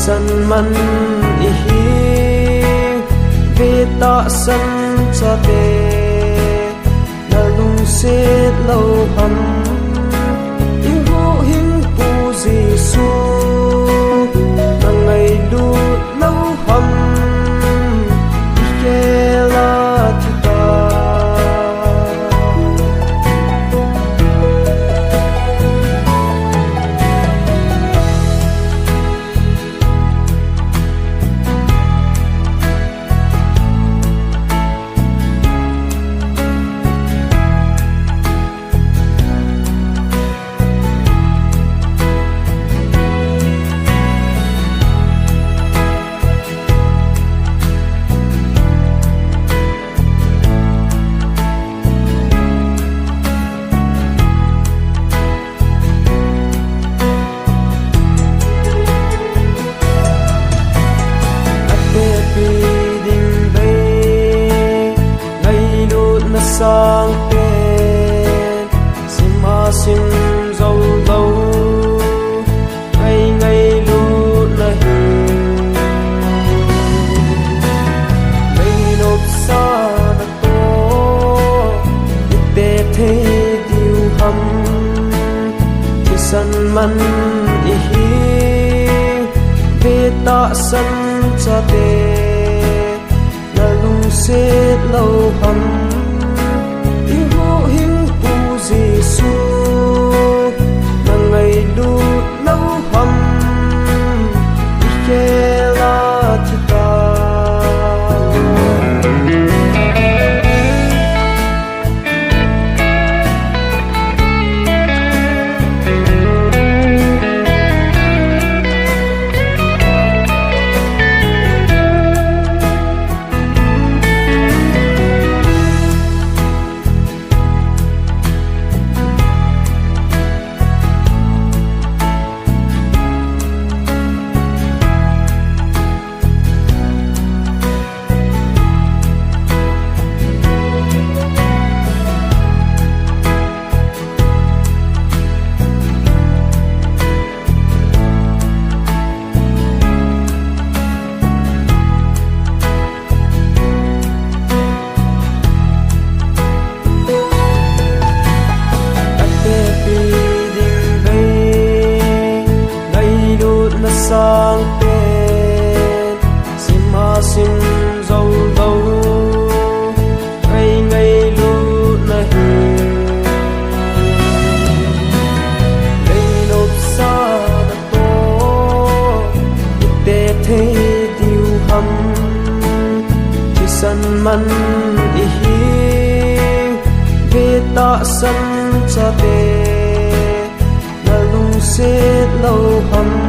san man i hi ve ta san cha te na lung se lo ham i ho hing pu Giêsu na ngày lu lo ham i ke la ti ta sang tên sim ma sim dâu dâu ngày ngày lu na hi ngày nộp sa na to để thế điều hầm thì san man i hi về ta san cha te na lung se lâu hầm Giêsu na ngày lu lâu hầm i ke la ti ta sang tên sim ma sim dâu dâu ngày ngày lu na hi ngày nộp sa na to để thế điều hầm thì san man i hi ve ta san cha te na lung se lo hầm